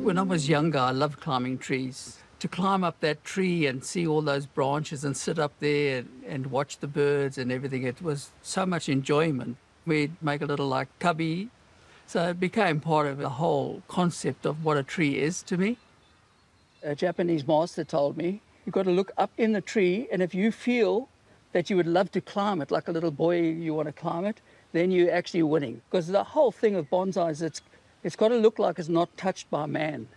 When I was younger, I loved climbing trees. To climb up that tree and see all those branches and sit up there and watch the birds and everything, it was so much enjoyment. We'd make a little like cubby. So it became part of the whole concept of what a tree is to me. A Japanese master told me, you've got to look up in the tree, and if you feel that you would love to climb it, like a little boy you want to climb it, then you're actually winning. Because the whole thing of bonsai is it's got to look like it's not touched by man.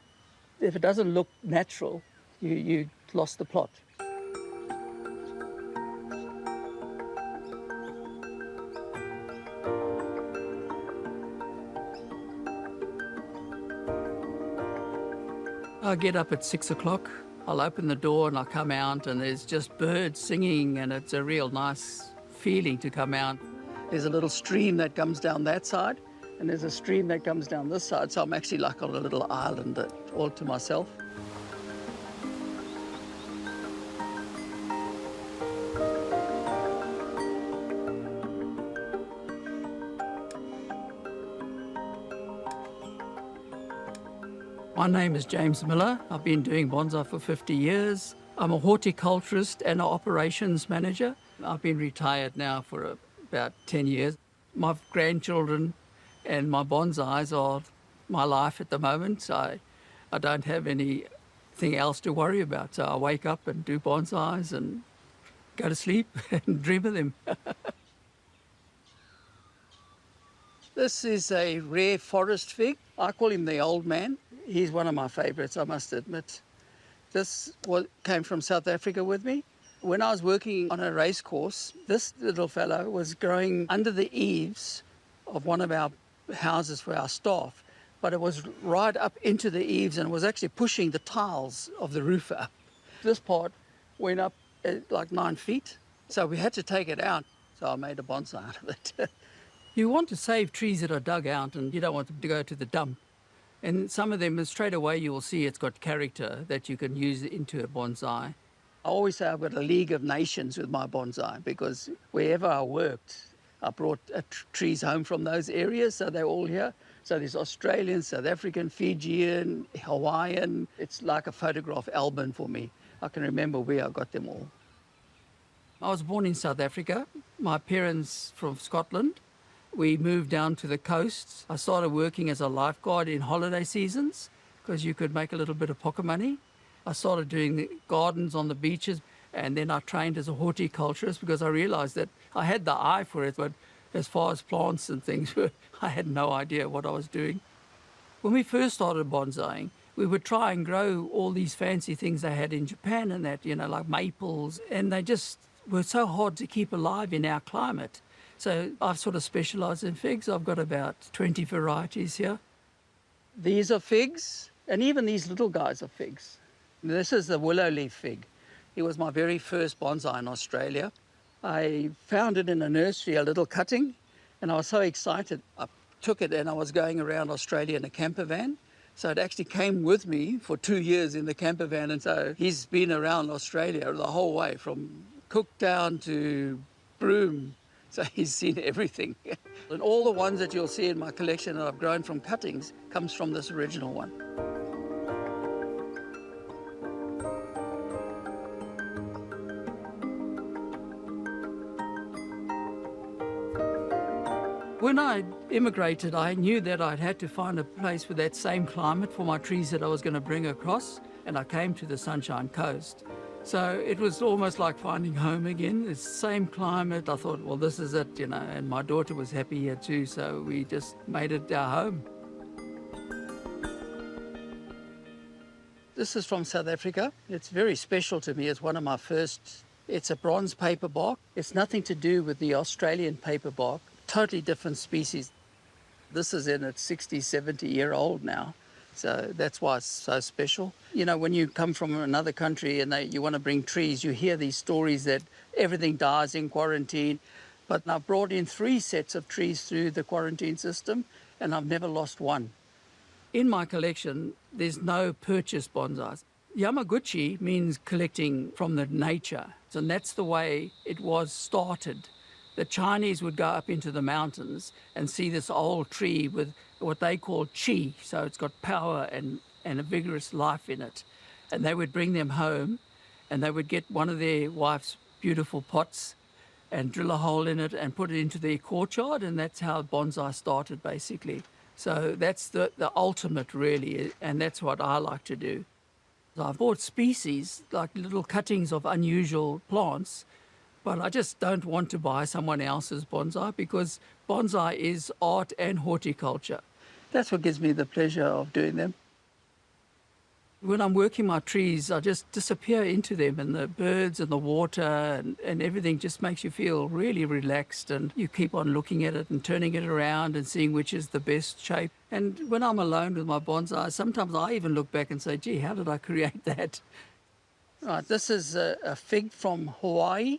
If it doesn't look natural, you lost the plot. I get up at 6 o'clock. I'll open the door and I'll come out and there's just birds singing, and it's a real nice feeling to come out. There's a little stream that comes down that side and there's a stream that comes down this side, so I'm actually like on a little island all to myself. My name is James Millar. I've been doing bonsai for 50 years. I'm a horticulturist and an operations manager. I've been retired now for about 10 years. My grandchildren and my bonsais are my life at the moment. So I don't have anything else to worry about. So I wake up and do bonsais and go to sleep and dream of them. This is a rare forest fig. I call him the old man. He's one of my favourites, I must admit. This came from South Africa with me. When I was working on a race course, this little fellow was growing under the eaves of one of our houses for our staff, but it was right up into the eaves and was actually pushing the tiles of the roof up. This part went up like 9 feet, so we had to take it out. So I made a bonsai out of it. You want to save trees that are dug out and you don't want them to go to the dump. And some of them, straight away, you will see it's got character that you can use into a bonsai. I always say I've got a League of Nations with my bonsai because wherever I worked, I brought trees home from those areas, so they're all here. So there's Australian, South African, Fijian, Hawaiian. It's like a photograph album for me. I can remember where I got them all. I was born in South Africa. My parents from Scotland. We moved down to the coast. I started working as a lifeguard in holiday seasons because you could make a little bit of pocket money. I started doing the gardens on the beaches, and then I trained as a horticulturist because I realised that I had the eye for it, but as far as plants and things, I had no idea what I was doing. When we first started bonsaiing, we would try and grow all these fancy things they had in Japan and that, like maples, and they just were so hard to keep alive in our climate. So I've sort of specialised in figs. I've got about 20 varieties here. These are figs, and even these little guys are figs. This is the Willow-Leafed Fig. It was my very first bonsai in Australia. I found it in a nursery, a little cutting, and I was so excited. I took it and I was going around Australia in a camper van. So it actually came with me for 2 years in the camper van, and so he's been around Australia the whole way, from Cooktown to Broome. So he's seen everything. And all the ones that you'll see in my collection that I've grown from cuttings comes from this original one. When I immigrated, I knew that I'd had to find a place with that same climate for my trees that I was going to bring across, and I came to the Sunshine Coast. So it was almost like finding home again. It's the same climate. I thought, well, this is it, and my daughter was happy here too, so we just made it our home. This is from South Africa. It's very special to me. It's one of my first. It's a bronze paperbark. It's nothing to do with the Australian paperbark. Totally different species. This is in its 60, 70-year-old now. So that's why it's so special. When you come from another country and you want to bring trees, you hear these stories that everything dies in quarantine. But I've brought in 3 sets of trees through the quarantine system, and I've never lost one. In my collection, there's no purchased bonsais. Yamaguchi means collecting from the nature, and that's the way it was started. The Chinese would go up into the mountains and see this old tree with what they call chi, so it's got power and and a vigorous life in it. And they would bring them home and they would get one of their wife's beautiful pots and drill a hole in it and put it into their courtyard, and that's how bonsai started basically. So that's the ultimate really, and that's what I like to do. I've bought species, like little cuttings of unusual plants, but I just don't want to buy someone else's bonsai because bonsai is art and horticulture. That's what gives me the pleasure of doing them. When I'm working my trees, I just disappear into them, and the birds and the water and everything just makes you feel really relaxed, and you keep on looking at it and turning it around and seeing which is the best shape. And when I'm alone with my bonsai, sometimes I even look back and say, gee, how did I create that? Right, this is a fig from Hawaii.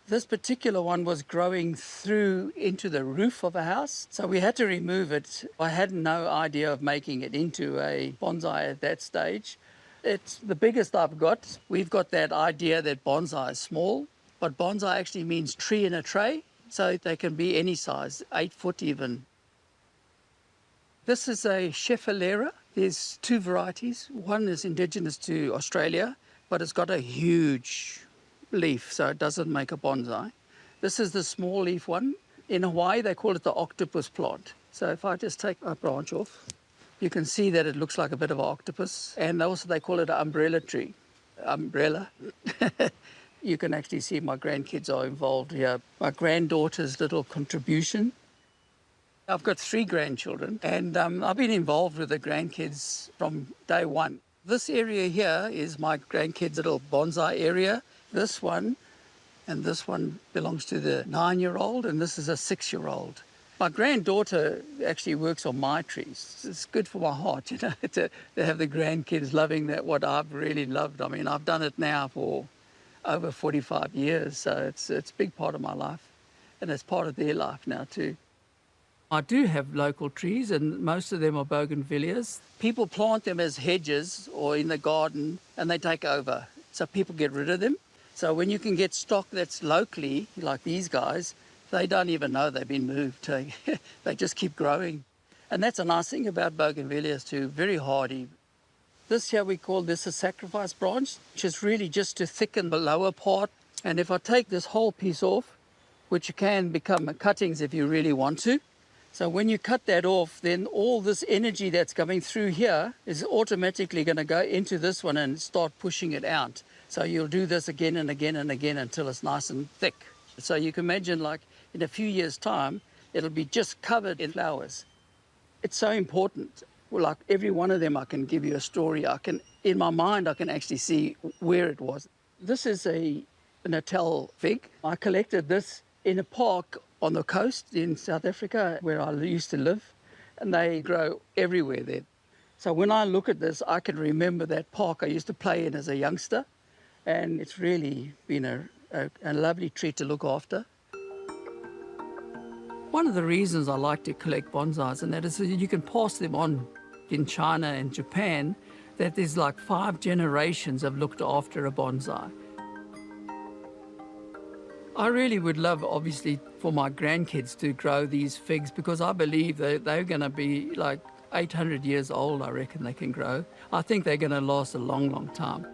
This particular one was growing through into the roof of a house, so we had to remove it. I had no idea of making it into a bonsai at that stage. It's the biggest I've got. We've got that idea that bonsai is small, but bonsai actually means tree in a tray, so they can be any size, 8 foot even. This is a Schefflera. There's two varieties. One is indigenous to Australia, but it's got a huge leaf, so it doesn't make a bonsai. This is the small leaf one. In Hawaii, they call it the octopus plant. So if I just take a branch off, you can see that it looks like a bit of an octopus. And also they call it an umbrella tree. Umbrella. You can actually see my grandkids are involved here. My granddaughter's little contribution. I've got 3 grandchildren, and I've been involved with the grandkids from day one. This area here is my grandkids' little bonsai area. This one and this one belongs to the 9-year-old, and this is a 6-year-old. My granddaughter actually works on my trees. It's good for my heart, you know, to have the grandkids loving that, what I've really loved. I mean, I've done it now for over 45 years, so it's a big part of my life, and it's part of their life now too. I do have local trees, and most of them are Bougainvilleas. People plant them as hedges or in the garden, and they take over, so people get rid of them. So when you can get stock that's locally, like these guys, they don't even know they've been moved. They just keep growing. And that's a nice thing about Bougainvilleas too, very hardy. This here, we call this a sacrifice branch, which is really just to thicken the lower part. And if I take this whole piece off, which can become cuttings if you really want to. So when you cut that off, then all this energy that's coming through here is automatically going to go into this one and start pushing it out. So you'll do this again and again and again until it's nice and thick. So you can imagine, like, in a few years' time, it'll be just covered in flowers. It's so important. Well, like every one of them, I can give you a story. In my mind, I can actually see where it was. This is a Natal Fig. I collected this in a park on the coast in South Africa where I used to live, and they grow everywhere there. So when I look at this, I can remember that park I used to play in as a youngster, and it's really been a lovely tree to look after. One of the reasons I like to collect bonsais, and that is that you can pass them on in China and Japan, that there's like 5 generations have looked after a bonsai. I really would love, obviously, for my grandkids to grow these figs, because I believe they're going to be like 800 years old, I reckon they can grow. I think they're going to last a long, long time.